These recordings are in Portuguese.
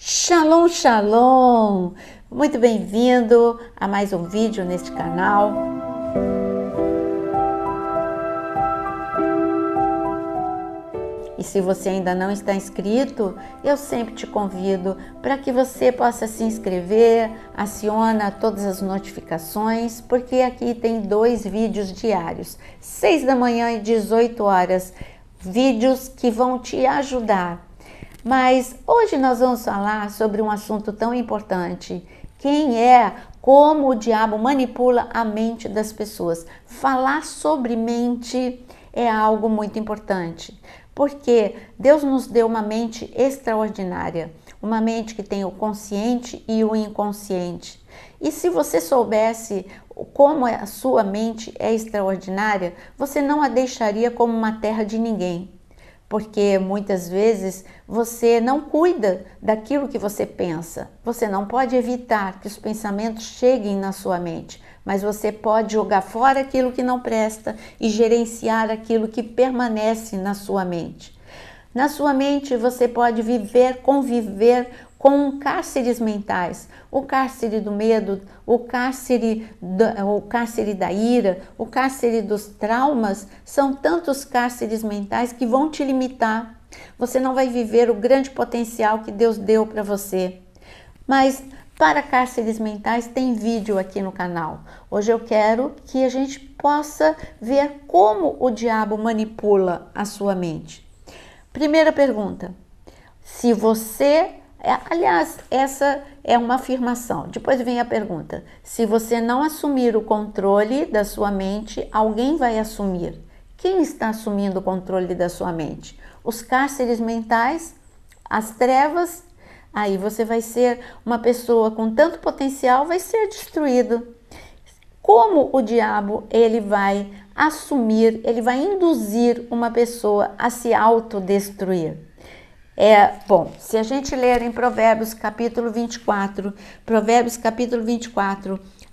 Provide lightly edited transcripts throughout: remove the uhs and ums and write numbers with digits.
Shalom, shalom! Muito bem-vindo a mais um vídeo neste canal. E se você ainda não está inscrito, eu sempre te convido para que você possa se inscrever, aciona todas as notificações, porque aqui tem 2 vídeos diários, 6 da manhã e 18 horas, vídeos que vão te ajudar. Mas hoje nós vamos falar sobre um assunto tão importante. Como o diabo manipula a mente das pessoas. Falar sobre mente é algo muito importante, porque Deus nos deu uma mente extraordinária, uma mente que tem o consciente e o inconsciente. E se você soubesse como a sua mente é extraordinária, você não a deixaria como uma terra de ninguém. Porque muitas vezes você não cuida daquilo que você pensa. Você não pode evitar que os pensamentos cheguem na sua mente, mas você pode jogar fora aquilo que não presta e gerenciar aquilo que permanece na sua mente. Na sua mente você pode conviver com cárceres mentais, o cárcere do medo, o cárcere da ira, o cárcere dos traumas. São tantos cárceres mentais que vão te limitar. Você não vai viver o grande potencial que Deus deu para você. Mas para cárceres mentais tem vídeo aqui no canal. Hoje eu quero que a gente possa ver como o diabo manipula a sua mente. Primeira pergunta: se você... Aliás, essa é uma afirmação. Depois vem a pergunta: se você não assumir o controle da sua mente, alguém vai assumir. Quem está assumindo o controle da sua mente? Os cárceres mentais? As trevas? Aí você vai ser uma pessoa com tanto potencial, vai ser destruído. Como o diabo, ele vai induzir uma pessoa a se autodestruir? Se a gente ler em Provérbios capítulo 24,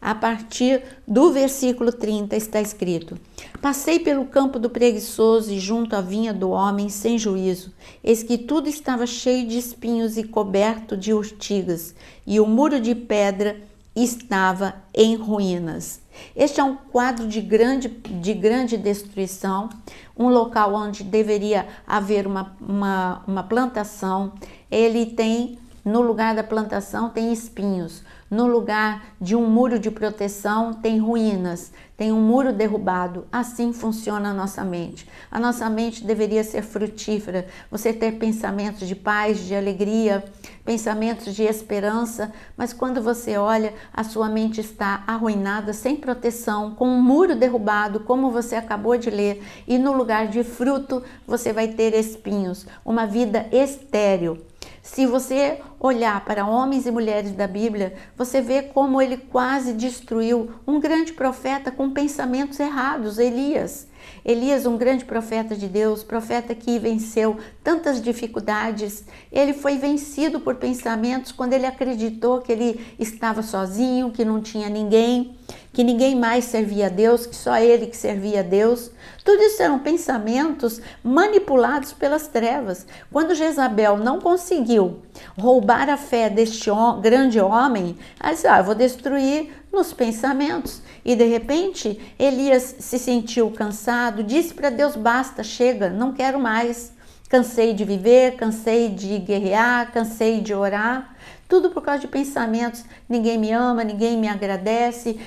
a partir do versículo 30 está escrito: passei pelo campo do preguiçoso e junto à vinha do homem sem juízo, eis que tudo estava cheio de espinhos e coberto de urtigas, e o muro de pedra estava em ruínas. Este é um quadro de grande destruição, um local onde deveria haver uma plantação. Ele tem, no lugar da plantação, tem espinhos. No lugar de um muro de proteção, tem ruínas, tem um muro derrubado. Assim funciona a nossa mente. A nossa mente deveria ser frutífera, você ter pensamentos de paz, de alegria, pensamentos de esperança, mas quando você olha, a sua mente está arruinada, sem proteção, com um muro derrubado, como você acabou de ler, e no lugar de fruto, você vai ter espinhos, uma vida estéril. Se você olhar para homens e mulheres da Bíblia, você vê como ele quase destruiu um grande profeta com pensamentos errados, Elias. Elias, um grande profeta de Deus, profeta que venceu tantas dificuldades. Ele foi vencido por pensamentos quando ele acreditou que ele estava sozinho, que não tinha ninguém, que ninguém mais servia a Deus, que só ele que servia a Deus. Tudo isso eram pensamentos manipulados pelas trevas. Quando Jezabel não conseguiu roubar a fé deste grande homem, ela disse: eu vou destruir nos pensamentos. E de repente, Elias se sentiu cansado, disse para Deus: basta, chega, não quero mais. Cansei de viver, cansei de guerrear, cansei de orar. Tudo por causa de pensamentos: ninguém me ama, ninguém me agradece.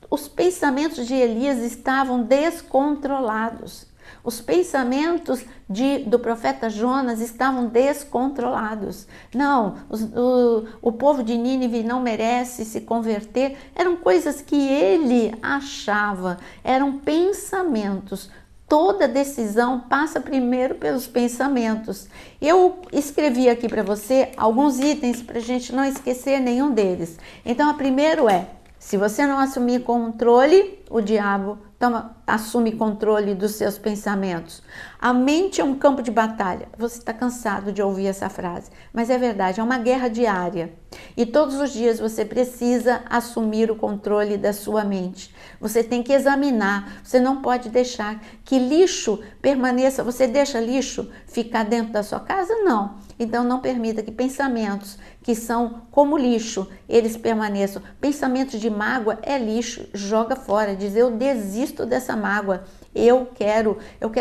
Os pensamentos de Elias estavam descontrolados. Os pensamentos do profeta Jonas estavam descontrolados. Não, o povo de Nínive não merece se converter. Eram coisas que ele achava, eram pensamentos. Toda decisão passa primeiro pelos pensamentos. Eu escrevi aqui para você alguns itens para a gente não esquecer nenhum deles. Então, o primeiro é: se você não assumir controle, o diabo assume controle dos seus pensamentos. A mente é um campo de batalha. Você está cansado de ouvir essa frase, mas é verdade, é uma guerra diária. E todos os dias você precisa assumir o controle da sua mente. Você tem que examinar, você não pode deixar que lixo permaneça. Você deixa lixo ficar dentro da sua casa? Não. Então não permita que pensamentos que são como lixo, eles permaneçam. Pensamentos de mágoa é lixo, joga fora, diz: eu desisto dessa mágoa. Eu quero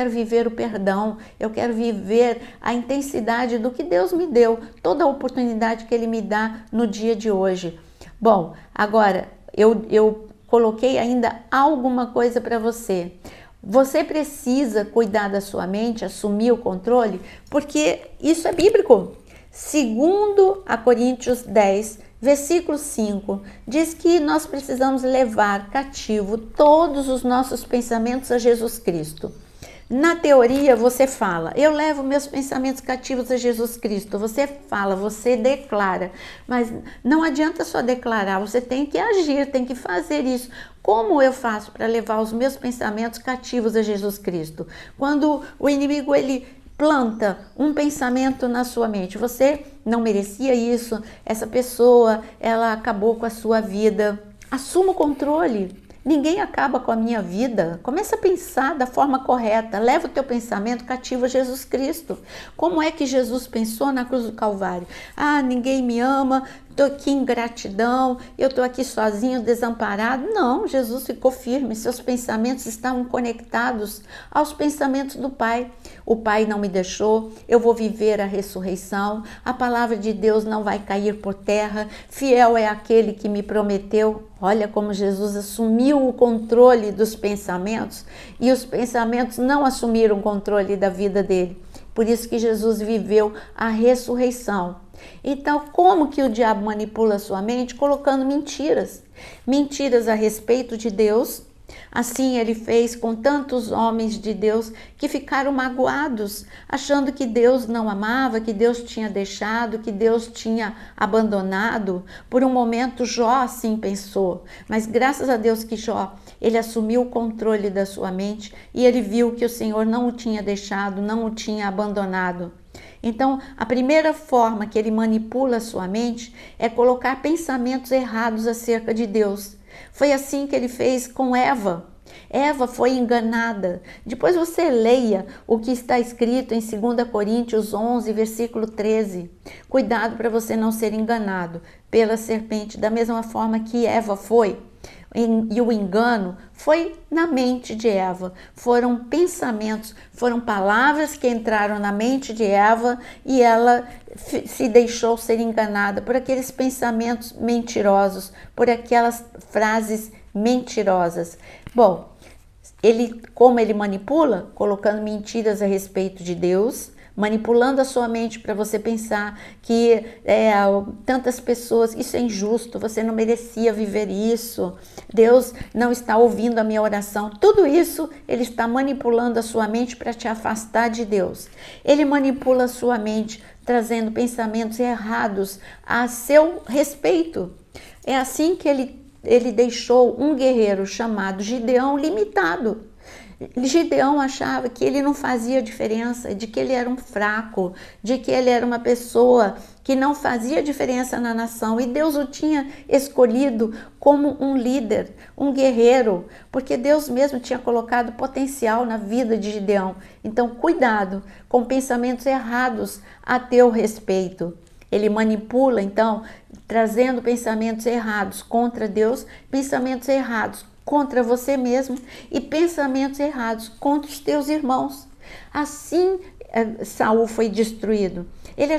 viver o perdão, eu quero viver a intensidade do que Deus me deu, toda a oportunidade que Ele me dá no dia de hoje. Bom, agora eu coloquei ainda alguma coisa para você. Você precisa cuidar da sua mente, assumir o controle, porque isso é bíblico. Segundo a Coríntios 10, versículo 5, diz que nós precisamos levar cativo todos os nossos pensamentos a Jesus Cristo. Na teoria você fala: eu levo meus pensamentos cativos a Jesus Cristo. Você fala, você declara, mas não adianta só declarar, você tem que agir, tem que fazer isso. Como eu faço para levar os meus pensamentos cativos a Jesus Cristo? Quando o inimigo ele planta um pensamento na sua mente: você não merecia isso, essa pessoa ela acabou com a sua vida. Assuma o controle. Ninguém acaba com a minha vida. Começa a pensar da forma correta. Leva o teu pensamento cativo a Jesus Cristo. Como é que Jesus pensou na cruz do Calvário? Ah, ninguém me ama, estou aqui em gratidão, eu estou aqui sozinho, desamparado. Não, Jesus ficou firme. Seus pensamentos estavam conectados aos pensamentos do Pai. O Pai não me deixou, eu vou viver a ressurreição. A palavra de Deus não vai cair por terra. Fiel é aquele que me prometeu. Olha como Jesus assumiu o controle dos pensamentos e os pensamentos não assumiram o controle da vida dele. Por isso que Jesus viveu a ressurreição. Então, como que o diabo manipula a sua mente? Colocando mentiras. Mentiras a respeito de Deus. Assim ele fez com tantos homens de Deus que ficaram magoados, achando que Deus não amava, que Deus tinha deixado, que Deus tinha abandonado. Por um momento Jó assim pensou, mas graças a Deus que Jó, ele assumiu o controle da sua mente e ele viu que o Senhor não o tinha deixado, não o tinha abandonado. Então, a primeira forma que ele manipula a sua mente é colocar pensamentos errados acerca de Deus. Foi assim que ele fez com Eva. Eva foi enganada. Depois você leia o que está escrito em 2 Coríntios 11, versículo 13. Cuidado para você não ser enganado pela serpente, da mesma forma que Eva foi. E o engano foi na mente de Eva. Foram pensamentos, foram palavras que entraram na mente de Eva e ela se deixou ser enganada por aqueles pensamentos mentirosos, por aquelas frases mentirosas. Bom, como ele manipula? Colocando mentiras a respeito de Deus, manipulando a sua mente para você pensar que tantas pessoas, isso é injusto, você não merecia viver isso, Deus não está ouvindo a minha oração. Tudo isso ele está manipulando a sua mente para te afastar de Deus. Ele manipula a sua mente trazendo pensamentos errados a seu respeito. É assim que ele deixou um guerreiro chamado Gideão limitado. Gideão achava que ele não fazia diferença, de que ele era um fraco, de que ele era uma pessoa que não fazia diferença na nação. E Deus o tinha escolhido como um líder, um guerreiro, porque Deus mesmo tinha colocado potencial na vida de Gideão. Então, cuidado com pensamentos errados a teu respeito. Ele manipula, então, trazendo pensamentos errados contra Deus, pensamentos errados contra você mesmo e pensamentos errados contra os teus irmãos. Assim, Saul foi destruído. Ele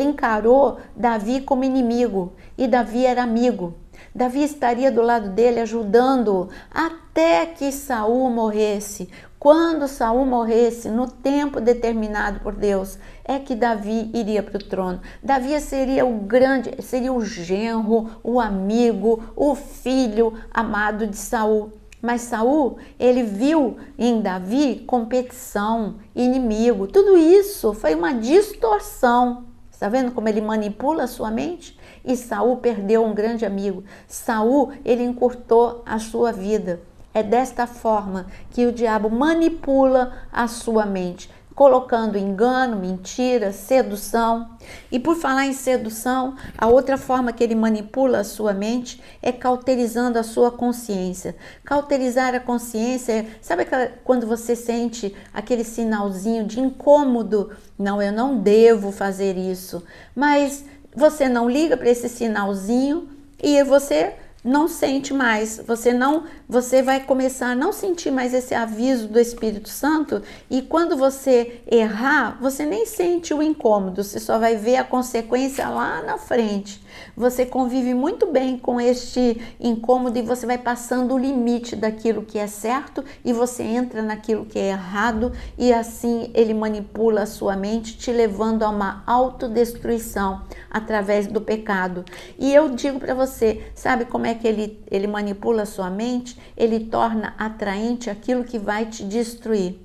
encarou Davi como inimigo e Davi era amigo. Davi estaria do lado dele ajudando-o até que Saul morresse. Quando Saul morresse, no tempo determinado por Deus, é que Davi iria para o trono. Davi seria o genro, o amigo, o filho amado de Saul. Mas Saul, ele viu em Davi competição, inimigo. Tudo isso foi uma distorção. Está vendo como ele manipula a sua mente? E Saul perdeu um grande amigo. Saul, ele encurtou a sua vida. É desta forma que o diabo manipula a sua mente, colocando engano, mentira, sedução. E por falar em sedução, a outra forma que ele manipula a sua mente é cauterizando a sua consciência. Cauterizar a consciência, sabe quando você sente aquele sinalzinho de incômodo? Não, eu não devo fazer isso. Mas você não liga para esse sinalzinho e você não sente mais, você vai começar a não sentir mais esse aviso do Espírito Santo, e quando você errar, você nem sente o incômodo, você só vai ver a consequência lá na frente. Você convive muito bem com este incômodo e você vai passando o limite daquilo que é certo e você entra naquilo que é errado, e assim ele manipula a sua mente, te levando a uma autodestruição através do pecado. E eu digo para você, sabe como é que ele manipula a sua mente? Ele torna atraente aquilo que vai te destruir.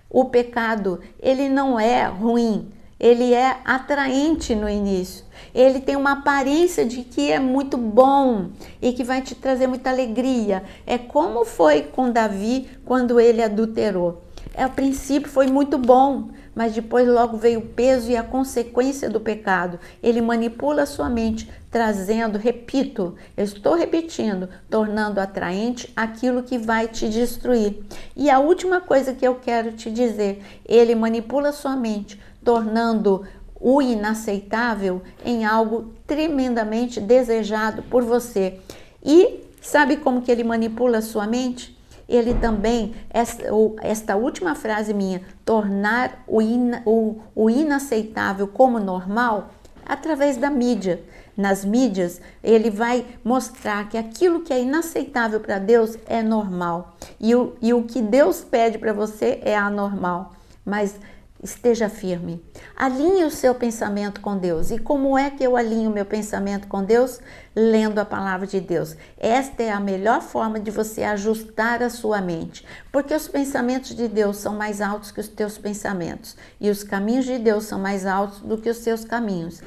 O pecado, ele não é ruim, ele é atraente no início. Ele tem uma aparência de que é muito bom e que vai te trazer muita alegria. É como foi com Davi quando ele adulterou. A princípio foi muito bom, mas depois logo veio o peso e a consequência do pecado. Ele manipula a sua mente, trazendo, repito, eu estou repetindo, tornando atraente aquilo que vai te destruir. E a última coisa que eu quero te dizer, ele manipula a sua mente, tornando o inaceitável em algo tremendamente desejado por você. E sabe como que ele manipula a sua mente? Ele também, esta última frase minha, tornar o inaceitável como normal, através da mídia. Nas mídias, ele vai mostrar que aquilo que é inaceitável para Deus é normal. E o que Deus pede para você é anormal. Mas esteja firme. Alinhe o seu pensamento com Deus. E como é que eu alinho o meu pensamento com Deus? Lendo a palavra de Deus. Esta é a melhor forma de você ajustar a sua mente. Porque os pensamentos de Deus são mais altos que os teus pensamentos. E os caminhos de Deus são mais altos do que os seus caminhos.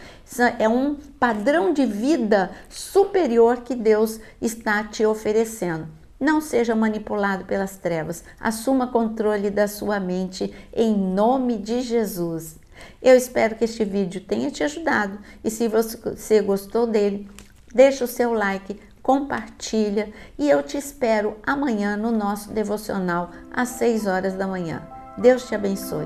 É um padrão de vida superior que Deus está te oferecendo. Não seja manipulado pelas trevas. Assuma controle da sua mente em nome de Jesus. Eu espero que este vídeo tenha te ajudado. E se você gostou dele, deixa o seu like, compartilha. E eu te espero amanhã no nosso devocional às 6 horas da manhã. Deus te abençoe.